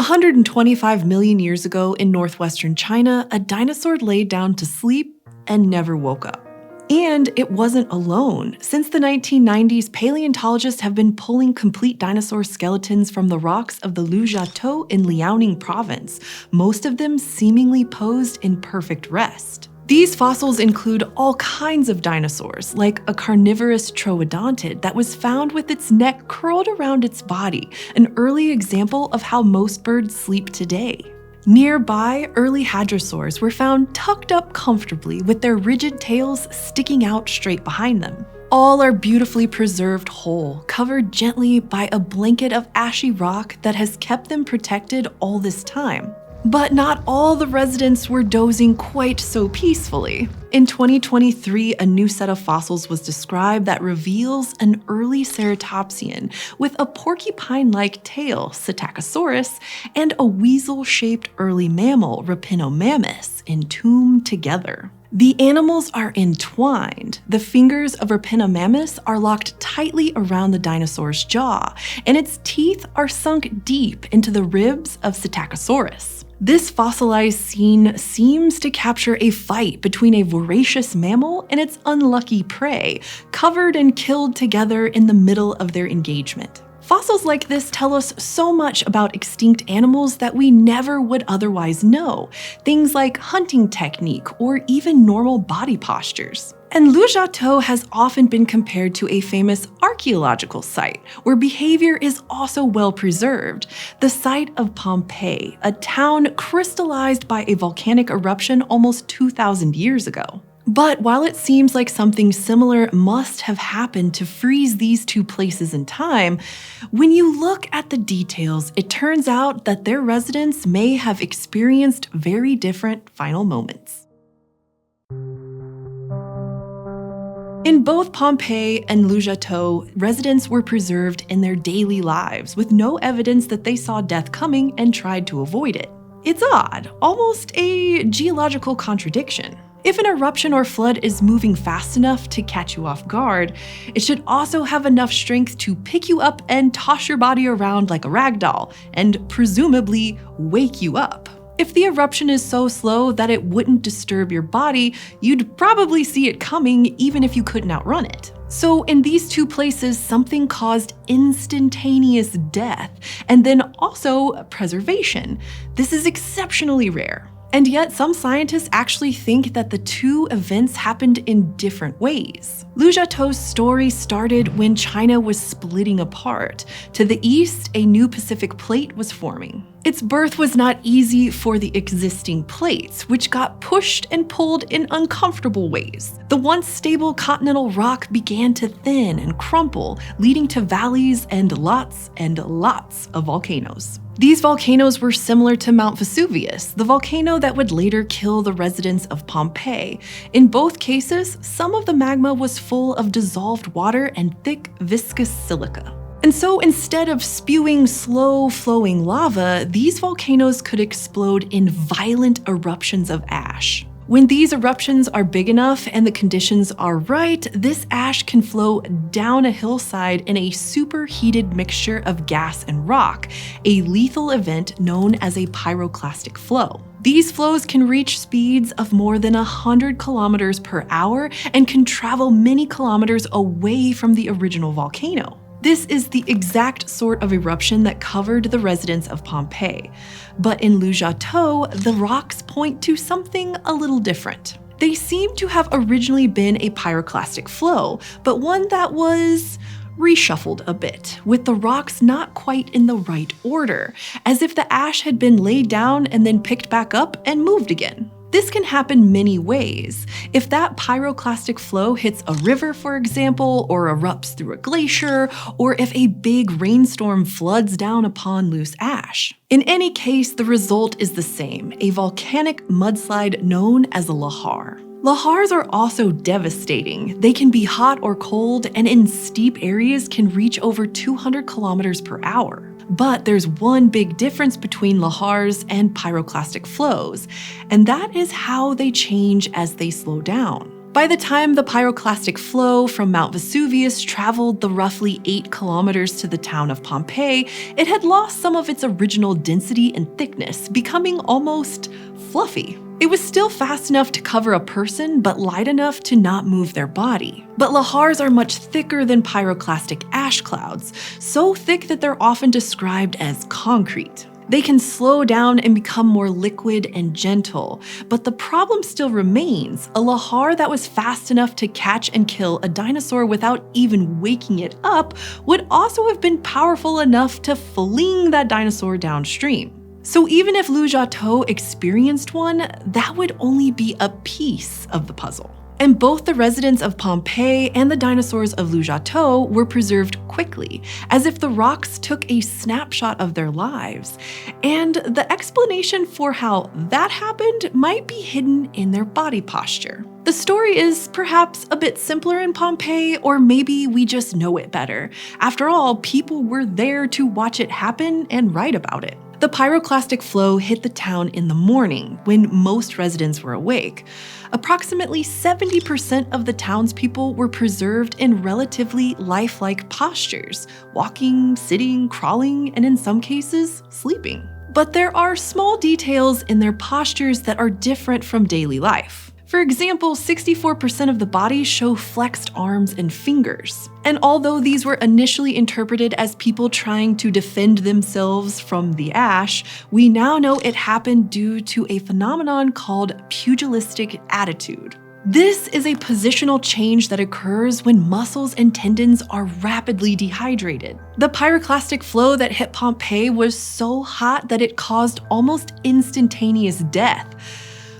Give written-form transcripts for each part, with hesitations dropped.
125 million years ago in northwestern China, a dinosaur laid down to sleep and never woke up. And it wasn't alone. Since the 1990s, paleontologists have been pulling complete dinosaur skeletons from the rocks of the Lujiatun in Liaoning province, most of them seemingly posed in perfect rest. These fossils include all kinds of dinosaurs, like a carnivorous troodontid that was found with its neck curled around its body, an early example of how most birds sleep today. Nearby, early hadrosaurs were found tucked up comfortably with their rigid tails sticking out straight behind them. All are beautifully preserved whole, covered gently by a blanket of ashy rock that has kept them protected all this time. But not all the residents were dozing quite so peacefully. In 2023, a new set of fossils was described that reveals an early ceratopsian with a porcupine-like tail, Psittacosaurus, and a weasel-shaped early mammal, Raphinomymes, entombed together. The animals are entwined. The fingers of Raphinomymes are locked tightly around the dinosaur's jaw, and its teeth are sunk deep into the ribs of Psittacosaurus. This fossilized scene seems to capture a fight between a voracious mammal and its unlucky prey, covered and killed together in the middle of their engagement. Fossils like this tell us so much about extinct animals that we never would otherwise know, things like hunting technique or even normal body postures. And Lujiatun has often been compared to a famous archeological site, where behavior is also well preserved, the site of Pompeii, a town crystallized by a volcanic eruption almost 2,000 years ago. But while it seems like something similar must have happened to freeze these two places in time, when you look at the details, it turns out that their residents may have experienced very different final moments. In both Pompeii and Lujiatun, residents were preserved in their daily lives with no evidence that they saw death coming and tried to avoid it. It's odd, almost a geological contradiction. If an eruption or flood is moving fast enough to catch you off guard, it should also have enough strength to pick you up and toss your body around like a rag doll, and presumably wake you up. If the eruption is so slow that it wouldn't disturb your body, you'd probably see it coming even if you couldn't outrun it. So in these two places, something caused instantaneous death, and then also preservation. This is exceptionally rare. And yet, some scientists actually think that the two events happened in different ways. Lujiatun's story started when China was splitting apart. To the east, a new Pacific plate was forming. Its birth was not easy for the existing plates, which got pushed and pulled in uncomfortable ways. The once stable continental rock began to thin and crumple, leading to valleys and lots of volcanoes. These volcanoes were similar to Mount Vesuvius, the volcano that would later kill the residents of Pompeii. In both cases, some of the magma was full of dissolved water and thick, viscous silica. And so instead of spewing slow-flowing lava, these volcanoes could explode in violent eruptions of ash. When these eruptions are big enough and the conditions are right, this ash can flow down a hillside in a superheated mixture of gas and rock, a lethal event known as a pyroclastic flow. These flows can reach speeds of more than 100 kilometers per hour and can travel many kilometers away from the original volcano. This is the exact sort of eruption that covered the residents of Pompeii. But in Lujiatun, the rocks point to something a little different. They seem to have originally been a pyroclastic flow, but one that was reshuffled a bit, with the rocks not quite in the right order, as if the ash had been laid down and then picked back up and moved again. This can happen many ways. If that pyroclastic flow hits a river, for example, or erupts through a glacier, or if a big rainstorm floods down upon loose ash. In any case, the result is the same, a volcanic mudslide known as a lahar. Lahars are also devastating. They can be hot or cold, and in steep areas can reach over 200 kilometers per hour. But there's one big difference between lahars and pyroclastic flows, and that is how they change as they slow down. By the time the pyroclastic flow from Mount Vesuvius traveled the roughly 8 kilometers to the town of Pompeii, it had lost some of its original density and thickness, becoming almost fluffy. It was still fast enough to cover a person, but light enough to not move their body. But lahars are much thicker than pyroclastic ash clouds, so thick that they're often described as concrete. They can slow down and become more liquid and gentle, but the problem still remains. A lahar that was fast enough to catch and kill a dinosaur without even waking it up would also have been powerful enough to fling that dinosaur downstream. So even if Lujiatun experienced one, that would only be a piece of the puzzle. And both the residents of Pompeii and the dinosaurs of Lujiatun were preserved quickly, as if the rocks took a snapshot of their lives. And the explanation for how that happened might be hidden in their body posture. The story is perhaps a bit simpler in Pompeii, or maybe we just know it better. After all, people were there to watch it happen and write about it. The pyroclastic flow hit the town in the morning, when most residents were awake. Approximately 70% of the townspeople were preserved in relatively lifelike postures, walking, sitting, crawling, and in some cases, sleeping. But there are small details in their postures that are different from daily life. For example, 64% of the body show flexed arms and fingers. And although these were initially interpreted as people trying to defend themselves from the ash, we now know it happened due to a phenomenon called pugilistic attitude. This is a positional change that occurs when muscles and tendons are rapidly dehydrated. The pyroclastic flow that hit Pompeii was so hot that it caused almost instantaneous death,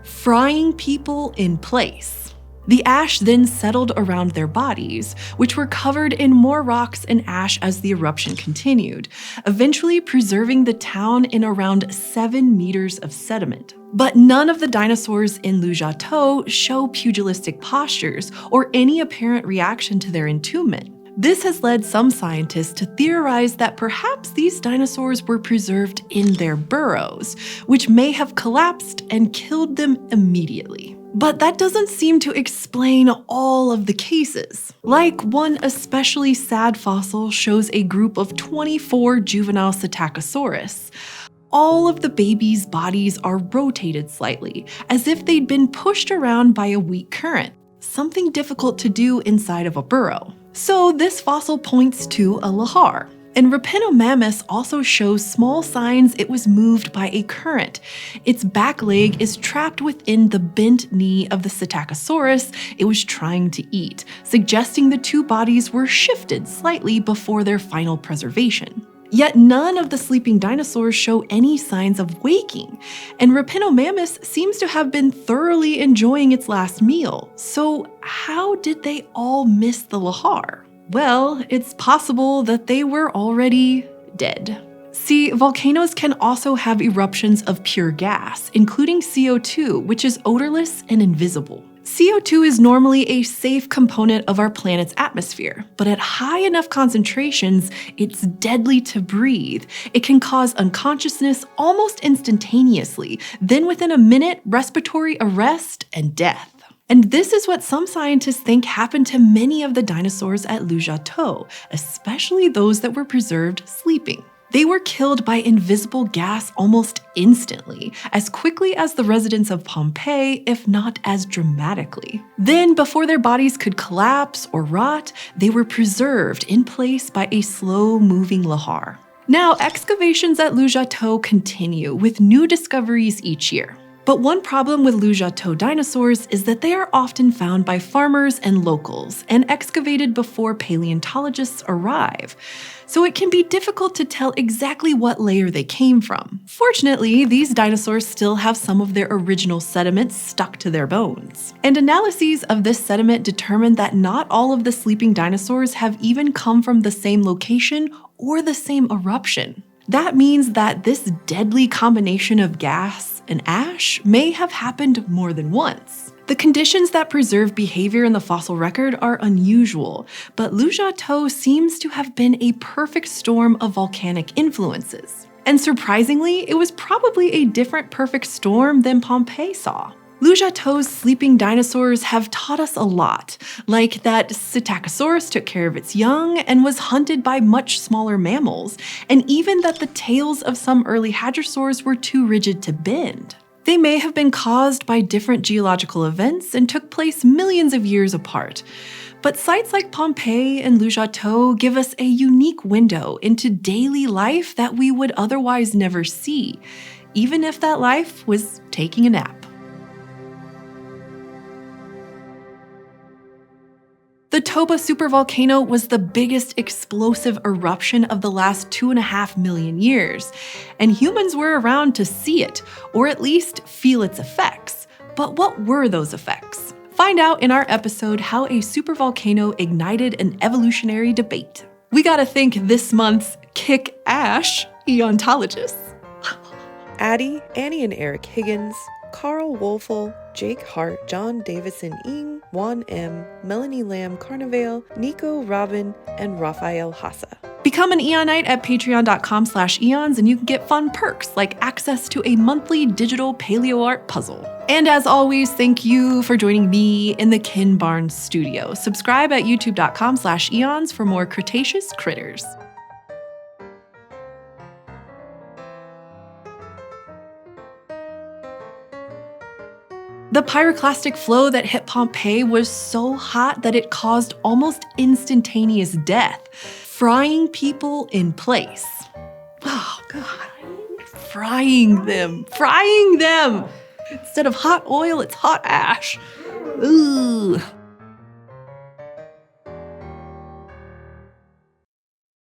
frying people in place. The ash then settled around their bodies, which were covered in more rocks and ash as the eruption continued, eventually preserving the town in around 7 meters of sediment. But none of the dinosaurs in Lujiatun show pugilistic postures or any apparent reaction to their entombment. This has led some scientists to theorize that perhaps these dinosaurs were preserved in their burrows, which may have collapsed and killed them immediately. But that doesn't seem to explain all of the cases. Like one especially sad fossil shows a group of 24 juvenile Psittacosaurus. All of the babies' bodies are rotated slightly, as if they'd been pushed around by a weak current, something difficult to do inside of a burrow. So this fossil points to a lahar. And Rapinomamus also shows small signs it was moved by a current. Its back leg is trapped within the bent knee of the Psittacosaurus it was trying to eat, suggesting the two bodies were shifted slightly before their final preservation. Yet none of the sleeping dinosaurs show any signs of waking, and Rapinomamus seems to have been thoroughly enjoying its last meal. So how did they all miss the lahar? Well, it's possible that they were already dead. See, volcanoes can also have eruptions of pure gas, including CO2, which is odorless and invisible. CO2 is normally a safe component of our planet's atmosphere, but at high enough concentrations, it's deadly to breathe. It can cause unconsciousness almost instantaneously, then within a minute, respiratory arrest and death. And this is what some scientists think happened to many of the dinosaurs at Lujiatun, especially those that were preserved sleeping. They were killed by invisible gas almost instantly, as quickly as the residents of Pompeii, if not as dramatically. Then, before their bodies could collapse or rot, they were preserved in place by a slow-moving lahar. Now, excavations at Lujiatun continue with new discoveries each year. But one problem with Lujiatun dinosaurs is that they are often found by farmers and locals and excavated before paleontologists arrive. So it can be difficult to tell exactly what layer they came from. Fortunately, these dinosaurs still have some of their original sediment stuck to their bones. And analyses of this sediment determine that not all of the sleeping dinosaurs have even come from the same location or the same eruption. That means that this deadly combination of gas and ash may have happened more than once. The conditions that preserve behavior in the fossil record are unusual, but Lujiatun seems to have been a perfect storm of volcanic influences. And surprisingly, it was probably a different perfect storm than Pompeii saw. Lujiatun's sleeping dinosaurs have taught us a lot, like that Psittacosaurus took care of its young and was hunted by much smaller mammals, and even that the tails of some early hadrosaurs were too rigid to bend. They may have been caused by different geological events and took place millions of years apart. But sites like Pompeii and Lujiatun give us a unique window into daily life that we would otherwise never see, even if that life was taking a nap. The Toba supervolcano was the biggest explosive eruption of the last 2.5 million years, and humans were around to see it, or at least feel its effects. But what were those effects? Find out in our episode How a Supervolcano Ignited an Evolutionary Debate. We gotta thank this month's kick-ash eontologists. Addie, Annie and Eric Higgins, Carl Wolfel, Jake Hart, John Davison Ing, Juan M., Melanie Lamb Carnevale, Nico Robin, and Raphael Hassa. Become an Eonite at patreon.com/eons and you can get fun perks like access to a monthly digital paleo art puzzle. And as always, thank you for joining me in the Kin Barnes studio. Subscribe at youtube.com/eons for more Cretaceous critters. The pyroclastic flow that hit Pompeii was so hot that it caused almost instantaneous death, frying people in place. Oh, God. Frying them. Instead of hot oil, it's hot ash. Ooh.